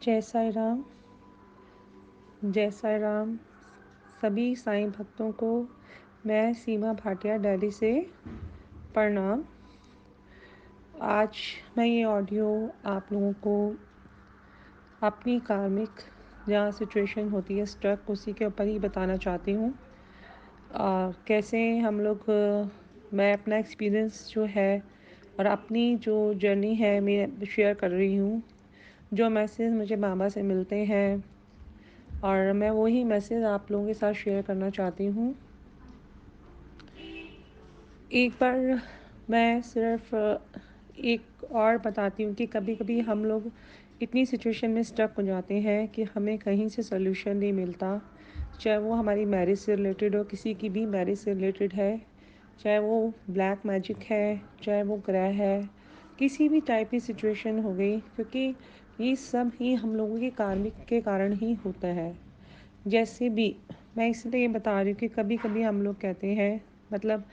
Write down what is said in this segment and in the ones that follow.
जय साईं राम, जय साईं राम। सभी साईं भक्तों को मैं सीमा भाटिया दिल्ली से प्रणाम। आज मैं ये ऑडियो आप लोगों को अपनी कार्मिक जहाँ सिचुएशन होती है स्ट्रक उसी के ऊपर ही बताना चाहती हूँ। कैसे हम लोग मैं अपना एक्सपीरियंस जो है और अपनी जो जर्नी है मैं शेयर कर रही हूँ। जो मैसेज मुझे बाबा से मिलते हैं और मैं वही मैसेज आप लोगों के साथ शेयर करना चाहती हूँ। एक बार मैं सिर्फ एक और बताती हूँ कि कभी कभी हम लोग इतनी सिचुएशन में स्टक हो जाते हैं कि हमें कहीं से सोल्यूशन नहीं मिलता, चाहे वो हमारी मैरिज से रिलेटेड हो, किसी की भी मैरिज से रिलेटेड है, चाहे वो ब्लैक मैजिक है, चाहे वो ग्रह है, किसी भी टाइप की सिचुएशन हो गई, क्योंकि ये सब ही हम लोगों के कार्मिक के कारण ही होता है। जैसे भी मैं इसलिए ये बता रही हूँ कि कभी कभी हम लोग कहते हैं, मतलब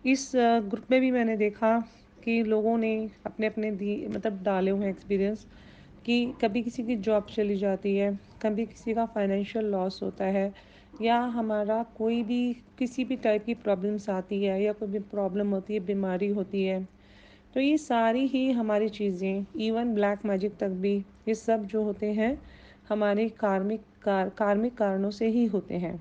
इस ग्रुप में भी मैंने देखा कि लोगों ने अपने अपने दी मतलब डाले हुए एक्सपीरियंस कि कभी किसी की जॉब चली जाती है, कभी किसी का फाइनेंशियल लॉस होता है, या हमारा कोई भी किसी भी टाइप की प्रॉब्लम्स आती है, या कोई भी प्रॉब्लम होती है, बीमारी होती है। तो ये सारी ही हमारी चीज़ें, इवन ब्लैक मैजिक तक भी, ये सब जो होते हैं हमारे कार्मिक कारणों से ही होते हैं।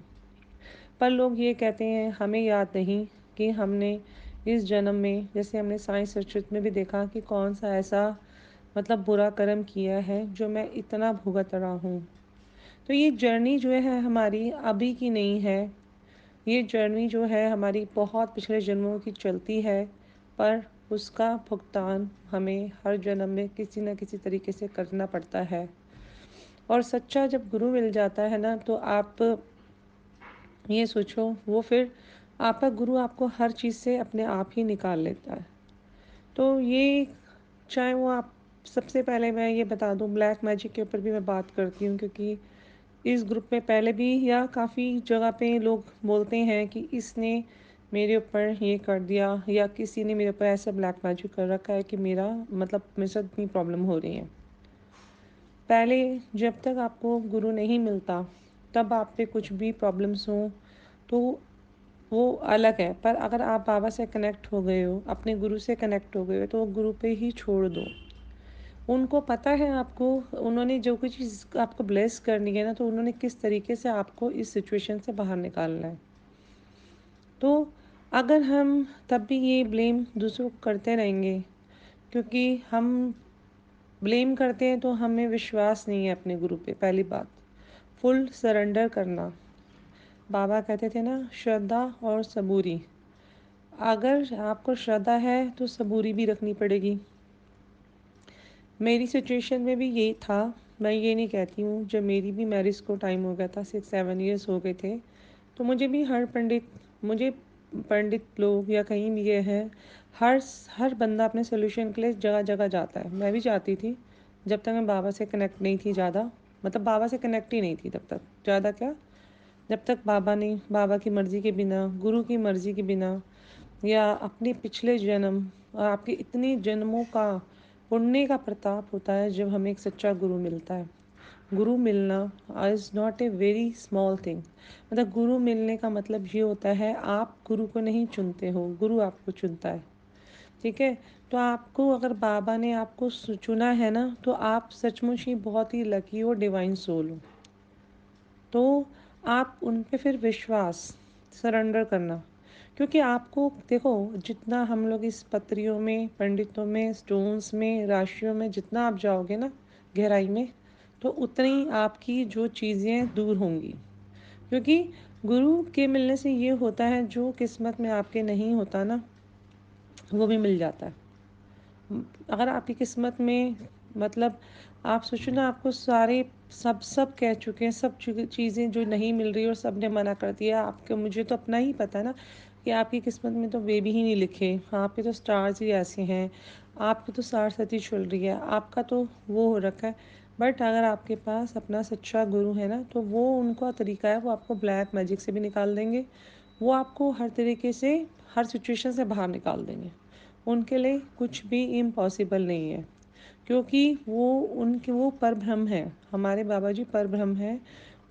पर लोग ये कहते हैं, हमें याद नहीं कि हमने इस जन्म में, जैसे हमने साईं सचरित में भी देखा, कि कौन सा ऐसा मतलब बुरा कर्म किया है जो मैं इतना भुगत रहा हूँ। तो ये जर्नी जो है हमारी अभी की नहीं है, ये जर्नी जो है हमारी बहुत पिछले जन्मों की चलती है, पर उसका भुगतान हमें हर जन्म में किसी न किसी तरीके से करना पड़ता है। और सच्चा जब गुरु मिल जाता है ना, तो आप ये सोचो, वो फिर आपका गुरु आपको हर चीज़ से अपने आप ही निकाल लेता है। तो ये, चाहे वो आप, सबसे पहले मैं ये बता दूं, ब्लैक मैजिक के ऊपर भी मैं बात करती हूँ, क्योंकि इस ग्रुप में पहले भी या काफ़ी जगह पे लोग बोलते हैं कि इसने मेरे ऊपर ये कर दिया, या किसी ने मेरे ऊपर ऐसा ब्लैक मैजिक कर रखा है कि मेरा मतलब मेरे साथ इतनी प्रॉब्लम हो रही है। पहले जब तक आपको गुरु नहीं मिलता तब आप पे कुछ भी प्रॉब्लम्स हों तो वो अलग है, पर अगर आप बाबा से कनेक्ट हो गए हो, अपने गुरु से कनेक्ट हो गए हो, तो वो गुरु पे ही छोड़ दो। उनको पता है आपको, उन्होंने जो कुछ चीज़ आपको ब्लेस करनी है ना, तो उन्होंने किस तरीके से आपको इस सिचुएशन से बाहर निकालना है। तो अगर हम तब भी ये ब्लेम दूसरों को करते रहेंगे, क्योंकि हम ब्लेम करते हैं तो हमें विश्वास नहीं है अपने गुरु पे। पहली बात, फुल सरेंडर करना। बाबा कहते थे ना, श्रद्धा और सबूरी। अगर आपको श्रद्धा है तो सबूरी भी रखनी पड़ेगी। मेरी सिचुएशन में भी यही था। मैं ये नहीं कहती हूँ, जब मेरी भी मैरिज को टाइम हो गया था, 6-7 ईयर्स हो गए थे, तो मुझे भी मुझे पंडित लोग या कहीं भी ये है, हर हर बंदा अपने सोल्यूशन के लिए जगह जगह जाता है। मैं भी जाती थी, जब तक मैं बाबा से कनेक्ट नहीं थी ज़्यादा, मतलब बाबा से कनेक्ट ही नहीं थी तब तक ज़्यादा क्या, जब तक बाबा की मर्ज़ी के बिना, गुरु की मर्ज़ी के बिना, या अपने पिछले जन्म और आपके इतने जन्मों का पुण्य का प्रताप होता है जब हमें एक सच्चा गुरु मिलता है। गुरु मिलना is not a very small thing. मतलब गुरु मिलने का मतलब ये होता है, आप गुरु को नहीं चुनते हो, गुरु आपको चुनता है। ठीक है। तो आपको, अगर बाबा ने आपको चुना है ना, तो आप सचमुच ही बहुत ही लकी हो, डिवाइन सोल हो। तो आप उन पे फिर विश्वास, सरेंडर करना। क्योंकि आपको देखो, जितना हम लोग इस पत्रियों में, पंडितों में, स्टोन्स में, राशियों में जितना आप जाओगे ना गहराई में, तो उतनी आपकी जो चीज़ें दूर होंगी। क्योंकि गुरु के मिलने से ये होता है, जो किस्मत में आपके नहीं होता ना, वो भी मिल जाता है। अगर आपकी किस्मत में, मतलब आप सोचो ना, आपको सारे सब सब कह चुके हैं, सब चीज़ें जो नहीं मिल रही और सब ने मना कर दिया आपके, मुझे तो अपना ही पता है ना कि आपकी किस्मत में तो वे भी ही नहीं लिखे, आपके तो स्टार्स ही ऐसे हैं, आपकी तो सार सती चल रही है, आपका तो वो हो रखा है। बट अगर आपके पास अपना सच्चा गुरु है ना, तो वो उनका तरीका है, वो आपको ब्लैक मैजिक से भी निकाल देंगे, वो आपको हर तरीके से, हर सिचुएशन से बाहर निकाल देंगे। उनके लिए कुछ भी इम्पॉसिबल नहीं है। क्योंकि वो परब्रह्म हैं, हमारे बाबा जी परब्रह्म हैं।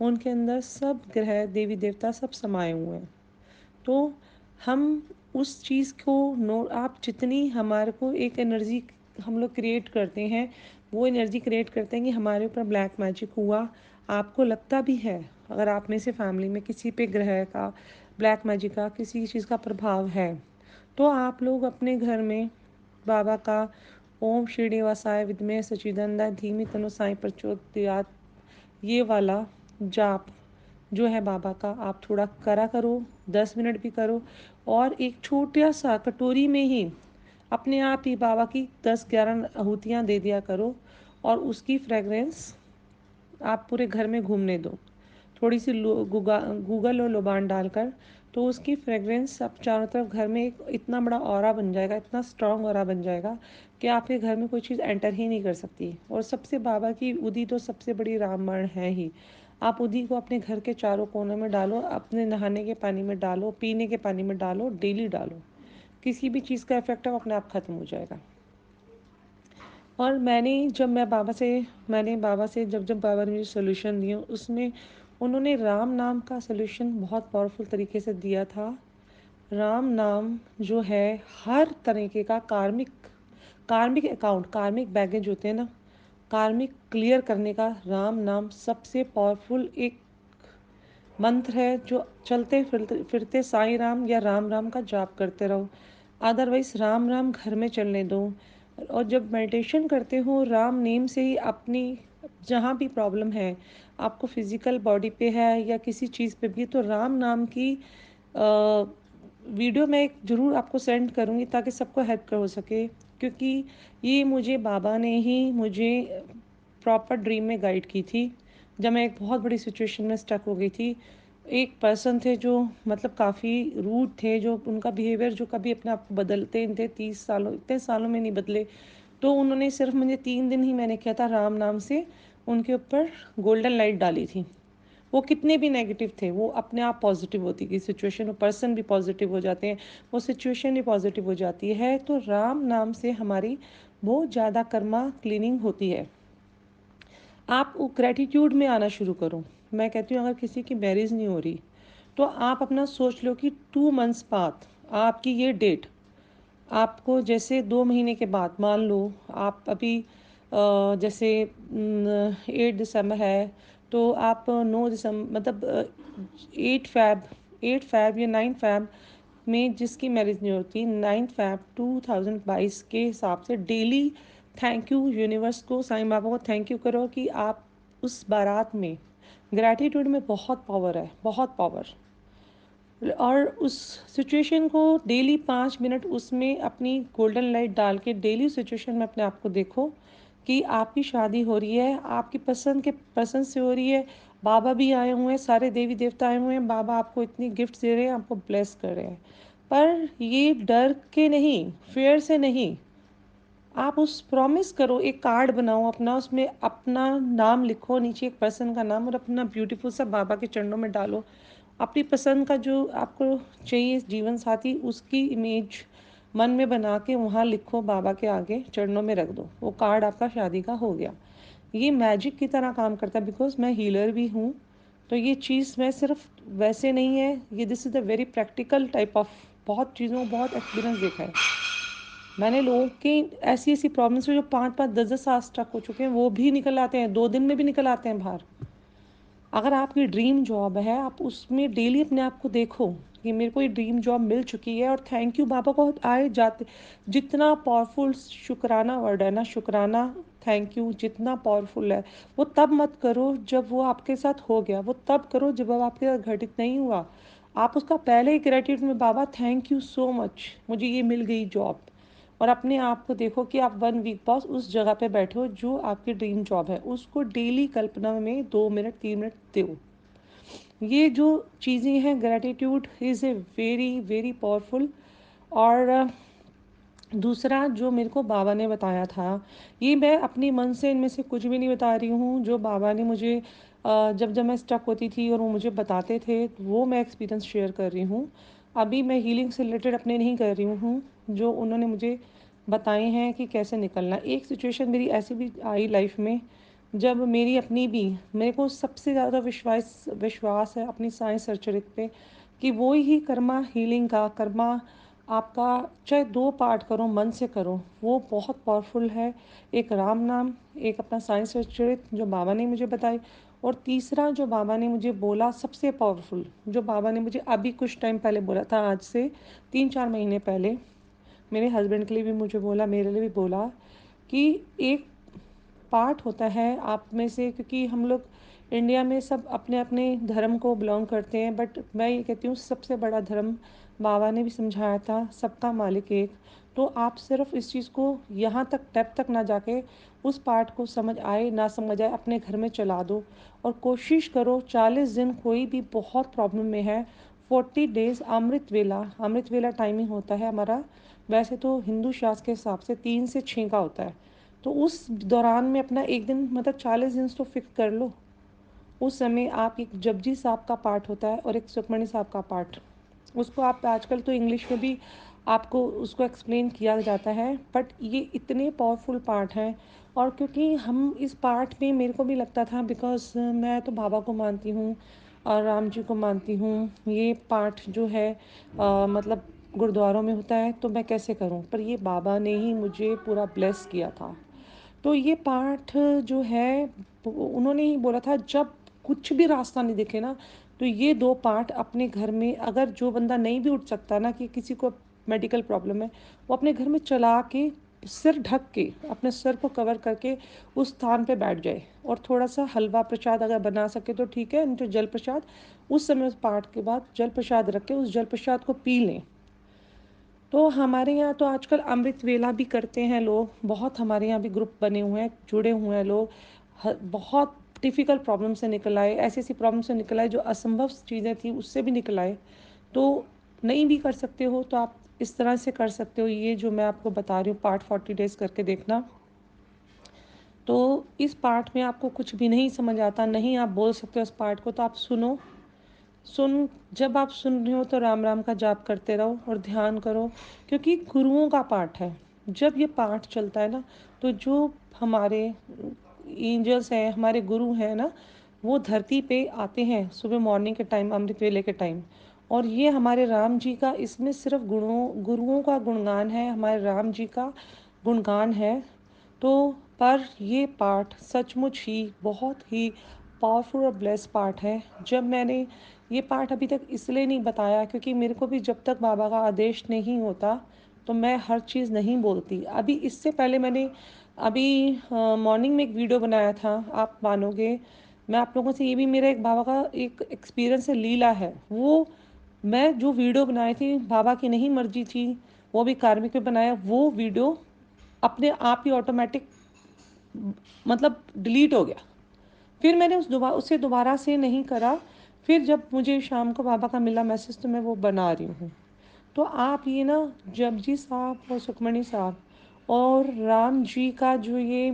उनके अंदर सब ग्रह देवी देवता सब समाये हुए हैं। तो हम उस चीज़ को नो आप जितनी हमारे को एक एनर्जी हम लोग क्रिएट करते हैं, वो एनर्जी क्रिएट करते हैं कि हमारे ऊपर ब्लैक मैजिक हुआ। आपको लगता भी है, अगर आप में से फैमिली में किसी पे ग्रह का, ब्लैक मैजिक का, किसी चीज़ का प्रभाव है, तो आप लोग अपने घर में बाबा का ओम श्रीनिवासाय विद्महे सच्चिदानंदाय धीमहि तन्नो साई प्रचोदयात, ये वाला जाप जो है बाबा का, आप थोड़ा करा करो, 10 मिनट भी करो। और एक छोटा सा कटोरी में ही अपने आप ही बाबा की 10-11 आहुतियाँ दे दिया करो, और उसकी फ्रेगरेंस आप पूरे घर में घूमने दो। थोड़ी सी गूगल और लोबान डालकर, तो उसकी फ्रेगरेंस अब चारों तरफ घर में एक इतना बड़ा ऑरा बन जाएगा, इतना स्ट्रॉन्ग ऑरा बन जाएगा कि आपके घर में कोई चीज़ एंटर ही नहीं कर सकती। और सबसे बाबा की उदी तो सबसे बड़ी रामबाण है ही। आप उदी को अपने घर के चारों कोनों में डालो, अपने नहाने के पानी में डालो, पीने के पानी में डालो, डेली डालो। किसी भी चीज़ का इफेक्ट है अपने आप ख़त्म हो जाएगा। और मैंने बाबा से जब जब बाबा ने मुझे सोल्यूशन दिए, उसमें उन्होंने राम नाम का सोल्यूशन बहुत पावरफुल तरीके से दिया था। राम नाम जो है हर तरीके का कार्मिक कार्मिक अकाउंट, कार्मिक बैगेज होते हैं ना, कार्मिक क्लियर करने का राम नाम सबसे पावरफुल एक मंत्र है, जो चलते फिरते फिरते साईं राम या राम राम का जाप करते रहो। अदरवाइज राम राम घर में चलने दो। और जब मेडिटेशन करते हो, राम नेम से ही अपनी जहाँ भी प्रॉब्लम है, आपको फिजिकल बॉडी पे है या किसी चीज़ पे भी, तो राम नाम की वीडियो मैं एक ज़रूर आपको सेंड करूँगी ताकि सबको हेल्प कर हो सके। क्योंकि ये मुझे बाबा ने ही मुझे प्रॉपर ड्रीम में गाइड की थी, जब मैं एक बहुत बड़ी सिचुएशन में स्टक हो गई थी। एक पर्सन थे जो मतलब काफ़ी रूड थे, जो उनका बिहेवियर जो कभी अपने आप को बदलते नहीं थे, 30 सालों इतने सालों में नहीं बदले। तो उन्होंने सिर्फ मुझे 3 दिन ही मैंने किया था राम नाम से उनके ऊपर गोल्डन लाइट डाली थी। वो कितने भी नेगेटिव थे, वो अपने आप पॉजिटिव होती गई सिचुएशन, वो पर्सन भी पॉजिटिव हो जाते हैं, वो सिचुएशन भी पॉजिटिव हो जाती है। तो राम नाम से हमारी बहुत ज़्यादा कर्मा क्लीनिंग होती है। आप ग्रेटिट्यूड में आना शुरू करो। मैं कहती हूँ अगर किसी की मैरिज नहीं हो रही, तो आप अपना सोच लो कि 2 मंथ्स बाद आपकी ये डेट, आपको जैसे 2 महीने के बाद, मान लो आप अभी जैसे 8 दिसंबर है, तो आप 9 दिसंबर मतलब 8 फैब 8 फैब या 9 फैब में जिसकी मैरिज नहीं होती, 9 फैब 2022 के हिसाब से डेली थैंक यू यूनिवर्स को, साईं बाबा को थैंक यू करो कि आप उस बारात में, ग्रैटिट्यूड में बहुत पावर है, बहुत पावर। और उस सिचुएशन को डेली 5 मिनट उसमें अपनी गोल्डन लाइट डाल के डेली सिचुएशन में अपने आप को देखो कि आपकी शादी हो रही है, आपकी पसंद से हो रही है। बाबा भी आए हुए हैं, सारे देवी देवता आए हुए हैं, बाबा आपको इतनी गिफ्ट दे रहे हैं, आपको ब्लेस कर रहे हैं। पर ये डर के नहीं, फेयर से नहीं, आप उस प्रॉमिस करो, एक कार्ड बनाओ अपना, उसमें अपना नाम लिखो, नीचे एक पर्सन का नाम, और अपना ब्यूटीफुल सा बाबा के चरणों में डालो। अपनी पसंद का जो आपको चाहिए जीवन साथी, उसकी इमेज मन में बना के वहाँ लिखो, बाबा के आगे चरणों में रख दो, वो कार्ड आपका शादी का हो गया। ये मैजिक की तरह काम करता है, बिकॉज मैं हीलर भी हूँ। तो ये चीज़ मैं सिर्फ वैसे नहीं है, ये this is the very practical type of, बहुत चीज़ों बहुत एक्सपीरियंस देखा है मैंने। लोगों की ऐसी ऐसी प्रॉब्लम्स जो 5-5 10-10 साल स्टक हो चुके हैं, वो भी निकल आते हैं, 2 दिन में भी निकल आते हैं बाहर। अगर आपकी ड्रीम जॉब है, आप उसमें डेली अपने आप को देखो कि मेरे को ये ड्रीम जॉब मिल चुकी है, और थैंक यू बाबा को आए जाते। जितना पावरफुल शुक्राना वर्ड है ना, शुक्राना, थैंक यू जितना पावरफुल है, वो तब मत करो जब वो आपके साथ हो गया, वो तब करो जब वो आपके साथ घटित नहीं हुआ। आप उसका पहले ही ग्रेटिट्यूड में, बाबा थैंक यू सो मच, मुझे ये मिल गई जॉब। और अपने आप को देखो कि आप 1 वीक बाद उस जगह पे बैठे हो जो आपकी ड्रीम जॉब है, उसको डेली कल्पना में 2 मिनट 3 मिनट दो। ये जो चीज़ें हैं, gratitude is a very very powerful. और दूसरा जो मेरे को बाबा ने बताया था, ये मैं अपनी मन से इनमें से कुछ भी नहीं बता रही हूँ, जो बाबा ने मुझे जब जब मैं स्टक होती थी और वो मुझे बताते थे, वो मैं एक्सपीरियंस शेयर कर रही हूँ। अभी मैं हीलिंग से रिलेटेड अपने नहीं कर रही हूँ, जो उन्होंने मुझे बताए हैं कि कैसे निकलना। एक सिचुएशन मेरी ऐसी भी आई लाइफ में, जब मेरी अपनी भी, मेरे को सबसे ज़्यादा विश्वास विश्वास है अपनी साईं सच्चरित्र पे, कि वो ही कर्मा हीलिंग का कर्मा आपका, चाहे 2 पार्ट करो, मन से करो, वो बहुत पावरफुल है। एक राम नाम, एक अपना साईं सच्चरित्र जो बाबा ने मुझे बताई, और तीसरा जो बाबा ने मुझे बोला सबसे पावरफुल, जो बाबा ने मुझे अभी कुछ टाइम पहले बोला था, आज से 3-4 महीने पहले, मेरे हस्बैंड के लिए भी मुझे बोला, मेरे लिए भी बोला, कि एक पार्ट होता है आप में से, क्योंकि हम लोग इंडिया में सब अपने अपने धर्म को बिलोंग करते हैं, बट मैं ये कहती हूँ सबसे बड़ा धर्म बाबा ने भी समझाया था, सबका मालिक एक। तो आप सिर्फ इस चीज़ को यहाँ तक डेप्थ तक ना जाके, उस पार्ट को समझ आए ना समझ आए, अपने घर में चला दो, और कोशिश करो 40 दिन, कोई भी बहुत प्रॉब्लम में है, 40 डेज अमृत वेला टाइमिंग होता है हमारा। वैसे तो हिंदू शास्त्र के हिसाब से 3 से 6 का होता है। तो उस दौरान में अपना एक दिन, मतलब 40 दिन तो फिक्स कर लो। उस समय आप, एक जपजी साहब का पाठ होता है और एक सुखमणी साहब का पाठ, उसको आप आजकल तो इंग्लिश में भी आपको उसको एक्सप्लेन किया जाता है, बट ये इतने पावरफुल पाठ हैं। और क्योंकि हम इस पाठ में, मेरे को भी लगता था, बिकॉज मैं तो बाबा को मानती हूँ और राम जी को मानती हूँ, ये पाठ जो है मतलब गुरुद्वारों में होता है, तो मैं कैसे करूँ, पर ये बाबा ने ही मुझे पूरा ब्लेस किया था। तो ये पाठ जो है, उन्होंने ही बोला था, जब कुछ भी रास्ता नहीं दिखे ना, तो ये 2 पार्ट अपने घर में, अगर जो बंदा नहीं भी उठ सकता ना, कि किसी को मेडिकल प्रॉब्लम है, वो अपने घर में चला के, सिर ढक के, अपने सर को कवर करके उस स्थान पे बैठ जाए, और थोड़ा सा हलवा प्रसाद अगर बना सके तो ठीक है, नहीं तो जल प्रसाद, उस समय उस पाठ के बाद जल प्रसाद रख के उस जल प्रसाद को पी लें। तो हमारे यहाँ तो आजकल अमृत वेला भी करते हैं लोग, बहुत हमारे यहाँ भी ग्रुप बने हुए हैं, जुड़े हुए हैं लोग। बहुत डिफ़िकल्ट प्रॉब्लम से निकल आए, ऐसी ऐसी प्रॉब्लम से निकल आए जो असंभव चीज़ें थी, उससे भी निकल आए। तो नहीं भी कर सकते हो तो आप इस तरह से कर सकते हो, ये जो मैं आपको बता रही हूँ पार्ट 40 डेज करके देखना। तो इस पार्ट में आपको कुछ भी नहीं समझ आता, नहीं आप बोल सकते हो उस पार्ट को, तो आप सुनो। जब आप सुन रहे हो तो राम राम का जाप करते रहो और ध्यान करो, क्योंकि गुरुओं का पाठ है। जब ये पाठ चलता है ना, तो जो हमारे एंजल्स हैं, हमारे गुरु हैं ना, वो धरती पे आते हैं सुबह मॉर्निंग के टाइम, अमृत वेले के टाइम। और ये हमारे राम जी का, इसमें सिर्फ गुरुओं का गुणगान है, हमारे राम जी का गुणगान है। तो पर ये पाठ सचमुच ही बहुत ही पावरफुल और ब्लेस पार्ट है। जब मैंने ये पार्ट अभी तक इसलिए नहीं बताया, क्योंकि मेरे को भी जब तक बाबा का आदेश नहीं होता तो मैं हर चीज़ नहीं बोलती। अभी इससे पहले मैंने अभी मॉर्निंग में एक वीडियो बनाया था, आप मानोगे, मैं आप लोगों से, ये भी मेरा एक बाबा का एक एक्सपीरियंस है, लीला है वो। मैं जो वीडियो बनाई थी, बाबा की नहीं मर्जी थी, वो भी कार्मिक पे बनाया, वो वीडियो अपने आप ही ऑटोमेटिक, मतलब डिलीट हो गया। फिर मैंने उसे दोबारा से नहीं करा। फिर जब मुझे शाम को बाबा का मिला मैसेज, तो मैं वो बना रही हूँ। तो आप ये ना, जपजी साहब और सुखमणी साहब और राम जी का जो ये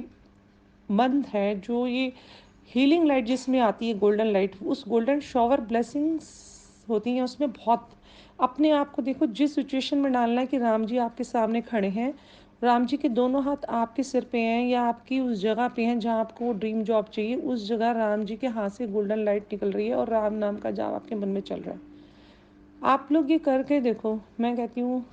मंत्र है, जो ये हीलिंग लाइट जिसमें आती है, गोल्डन लाइट, उस गोल्डन शॉवर ब्लेसिंग्स होती हैं उसमें बहुत। अपने आप को देखो, जिस सिचुएशन में डालना है कि राम जी आपके सामने खड़े हैं, राम जी के दोनों हाथ आपके सिर पे हैं, या आपकी उस जगह पे हैं जहाँ आपको ड्रीम जॉब चाहिए, उस जगह राम जी के हाथ से गोल्डन लाइट निकल रही है और राम नाम का जाप आपके मन में चल रहा है। आप लोग ये करके देखो, मैं कहती हूँ।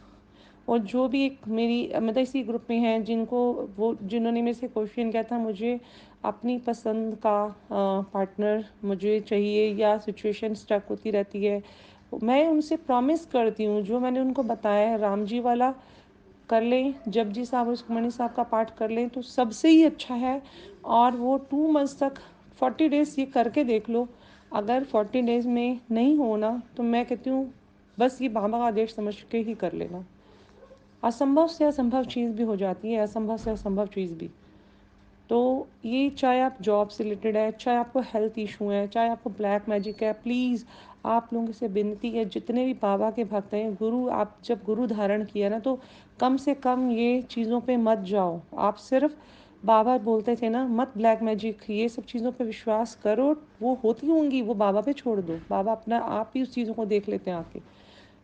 और जो भी एक मेरी, मतलब इसी ग्रुप में हैं जिनको, वो जिन्होंने मेरे से क्वेश्चन किया था, मुझे अपनी पसंद का पार्टनर मुझे चाहिए, या सिचुएशन स्टक होती रहती है, मैं उनसे प्रॉमिस करती हूँ, जो मैंने उनको बताया है, राम जी वाला कर लें, जपजी साहब और सुखमणी साहब का पाठ कर लें तो सबसे ही अच्छा है। और वो 2 मंथ्स तक, 40 डेज ये करके देख लो। अगर 40 डेज में नहीं होना, तो मैं कहती हूँ बस ये बाबा का आदेश समझ के ही कर लेना। असंभव से असंभव चीज़ भी हो जाती है, असंभव से असंभव चीज़ भी। तो ये, चाहे आप जॉब से रिलेटेड है, चाहे आपको हेल्थ इशू है, चाहे आपको ब्लैक मैजिक है, प्लीज़ आप लोगों से विनती है, जितने भी बाबा के भक्त हैं, गुरु, आप जब गुरु धारण किया ना, तो कम से कम ये चीज़ों पे मत जाओ। आप सिर्फ, बाबा बोलते थे ना, मत ब्लैक मैजिक, ये सब चीज़ों पे विश्वास करो, वो होती होंगी, वो बाबा पे छोड़ दो, बाबा अपना आप ही उस चीज़ों को देख लेते हैं आके।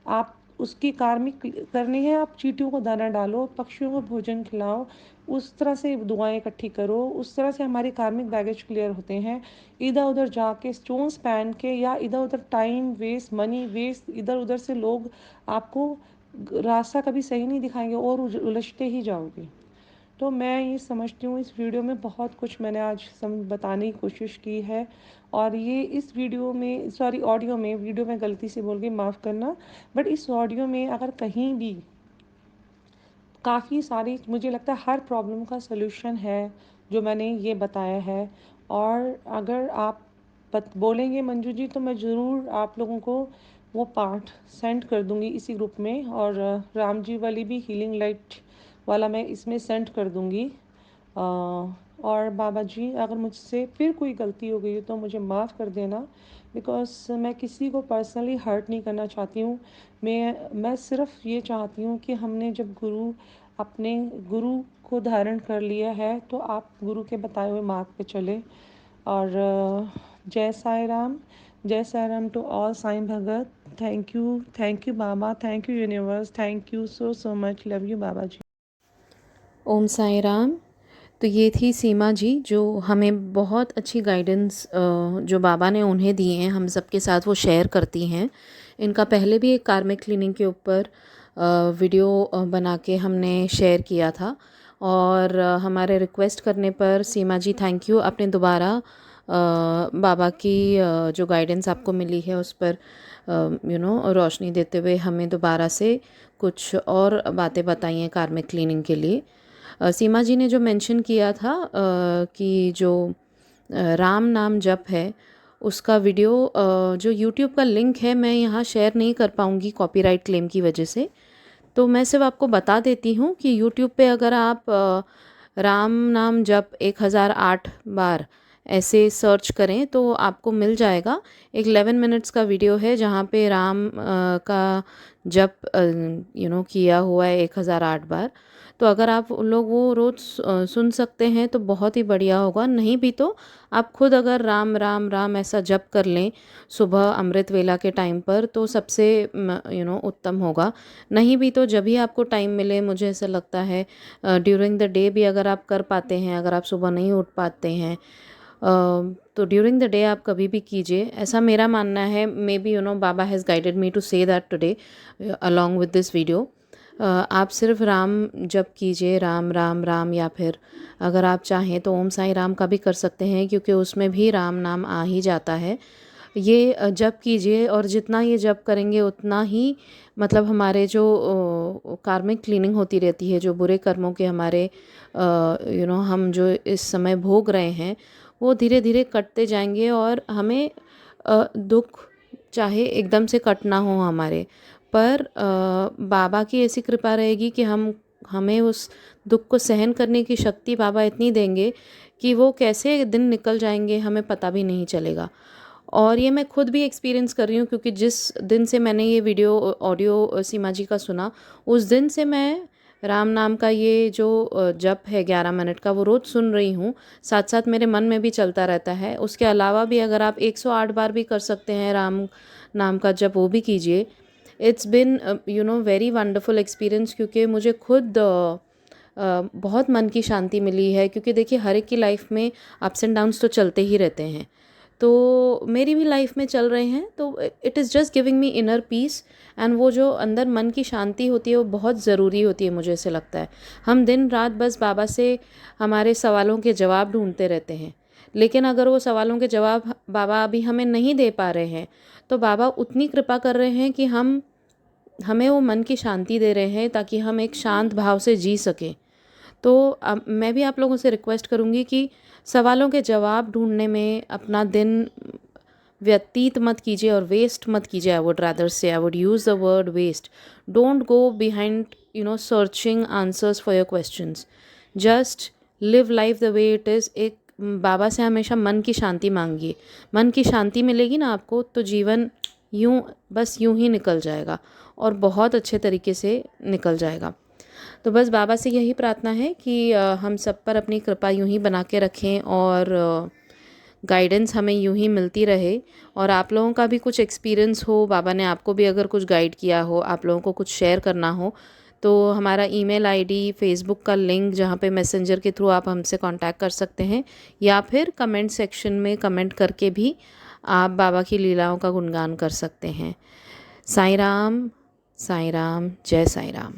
आप उसकी कार्मिक करनी है, आप चींटियों को दाना डालो, पक्षियों को भोजन खिलाओ, उस तरह से दुआएं इकट्ठी करो, उस तरह से हमारे कार्मिक बैगेज क्लियर होते हैं। इधर उधर जाके स्टोन्स पहन के या इधर उधर टाइम वेस्ट, मनी वेस्ट, इधर उधर से लोग आपको रास्ता कभी सही नहीं दिखाएंगे और उलझते ही जाओगे। तो मैं ये समझती हूँ, इस वीडियो में बहुत कुछ मैंने आज बताने की कोशिश की है। और ये इस वीडियो में, सॉरी ऑडियो में, वीडियो में गलती से बोल गई, माफ़ करना, बट इस ऑडियो में अगर कहीं भी काफ़ी सारी, मुझे लगता है हर प्रॉब्लम का सलूशन है जो मैंने ये बताया है। और अगर आप बोलेंगे मंजू जी, तो मैं ज़रूर आप लोगों को वो पार्ट सेंड कर दूंगी इसी ग्रुप में, और राम जी वाली भी, हीलिंग लाइट वाला मैं इसमें सेंड कर दूंगी। और बाबा जी, अगर मुझसे फिर कोई गलती हो गई तो मुझे माफ़ कर देना, बिकॉज़ मैं किसी को पर्सनली हर्ट नहीं करना चाहती हूँ। मैं सिर्फ ये चाहती हूँ कि हमने जब अपने गुरु को धारण कर लिया है तो आप गुरु के बताए हुए मार्ग पे चले। और जय साई राम, जय Sai Ram to all Sai bhagat. Thank you Baba, thank you universe, thank you so so much, love you Baba ji. Om Sai Ram. तो ये थी सीमा जी, जो हमें बहुत अच्छी गाइडेंस जो बाबा ने उन्हें दिए हैं हम सबके साथ वो शेयर करती हैं। इनका पहले भी एक कार्मिक क्लीनिंग के ऊपर वीडियो बना के हमने शेयर किया था, और हमारे रिक्वेस्ट करने पर सीमा जी थैंक यू, आपने दोबारा बाबा की जो गाइडेंस आपको मिली है उस पर रोशनी देते हुए हमें दोबारा से कुछ और बातें बताई हैं कार्मिक क्लीनिंग के लिए। सीमा जी ने जो मेंशन किया था कि जो राम नाम जप है उसका वीडियो, जो यूट्यूब का लिंक है मैं यहाँ शेयर नहीं कर पाऊँगी कॉपीराइट क्लेम की वजह से, तो मैं सिर्फ आपको बता देती हूँ कि यूट्यूब पे अगर आप राम नाम जप 1008 बार ऐसे सर्च करें तो आपको मिल जाएगा। एक 11 मिनट्स का वीडियो है जहाँ पे राम का जप किया हुआ है 1008 बार। तो अगर आप लोग वो रोज़ सुन सकते हैं तो बहुत ही बढ़िया होगा। नहीं भी तो आप खुद अगर राम राम राम ऐसा जप कर लें सुबह अमृत वेला के टाइम पर तो सबसे उत्तम होगा। नहीं भी तो जब भी आपको टाइम मिले, मुझे ऐसा लगता है ड्यूरिंग द डे भी अगर आप कर पाते हैं, अगर आप सुबह नहीं उठ पाते हैं तो ड्यूरिंग द डे आप कभी भी कीजिए, ऐसा मेरा मानना है। May be baba has guided me to say that today along with this video. आप सिर्फ राम जप कीजिए, राम राम राम, या फिर अगर आप चाहें तो ओम साई राम का भी कर सकते हैं क्योंकि उसमें भी राम नाम आ ही जाता है। ये जप कीजिए और जितना ये जप करेंगे उतना ही मतलब हमारे जो कार्मिक क्लीनिंग होती रहती है, जो बुरे कर्मों के हमारे हम जो इस समय भोग रहे हैं वो धीरे धीरे कटते जाएंगे, और हमें दुख चाहे एकदम से कटना हो हमारे पर बाबा की ऐसी कृपा रहेगी कि हमें उस दुख को सहन करने की शक्ति बाबा इतनी देंगे कि वो कैसे दिन निकल जाएंगे हमें पता भी नहीं चलेगा। और ये मैं खुद भी एक्सपीरियंस कर रही हूँ क्योंकि जिस दिन से मैंने ये वीडियो ऑडियो सीमा जी का सुना उस दिन से मैं राम नाम का ये जो जप है 11 मिनट का वो रोज़ सुन रही हूँ। साथ साथ मेरे मन में भी चलता रहता है। उसके अलावा भी अगर आप 108 बार भी कर सकते हैं राम नाम का जप, वो भी कीजिए। It's been very wonderful experience, क्योंकि मुझे खुद बहुत मन की शांति मिली है। क्योंकि देखिए हर एक की लाइफ में अप्स एंड डाउन्स तो चलते ही रहते हैं, तो मेरी भी लाइफ में चल रहे हैं, तो it is just giving me inner peace. And वो जो अंदर मन की शांति होती है वो बहुत ज़रूरी होती है, मुझे ऐसे लगता है। हम दिन रात बस बाबा से हमारे सवालों के जवाब ढूंढते रहते हैं, लेकिन अगर वो सवालों के जवाब बाबा अभी हमें नहीं दे पा रहे हैं तो बाबा उतनी कृपा कर रहे हैं कि हमें वो मन की शांति दे रहे हैं ताकि हम एक शांत भाव से जी सकें। तो मैं भी आप लोगों से रिक्वेस्ट करूँगी कि सवालों के जवाब ढूंढने में अपना दिन व्यतीत मत कीजिए और वेस्ट मत कीजिए। आई would rather say, I would use the word waste. Don't go behind searching answers for your questions. Just live life the way it is. एक बाबा से हमेशा मन की शांति मांगिए। मन की शांति मिलेगी ना आपको तो जीवन बस यूं ही निकल जाएगा और बहुत अच्छे तरीके से निकल जाएगा। तो बस बाबा से यही प्रार्थना है कि हम सब पर अपनी कृपा यूं ही बना के रखें और गाइडेंस हमें यूं ही मिलती रहे, और आप लोगों का भी कुछ एक्सपीरियंस हो, बाबा ने आपको भी अगर कुछ गाइड किया हो, आप लोगों को कुछ शेयर करना हो, तो हमारा ईमेल आईडी, फेसबुक का लिंक जहाँ पे मैसेंजर के थ्रू आप हमसे कांटेक्ट कर सकते हैं, या फिर कमेंट सेक्शन में कमेंट करके भी आप बाबा की लीलाओं का गुणगान कर सकते हैं। साईं राम, साईं राम, जय साईं राम।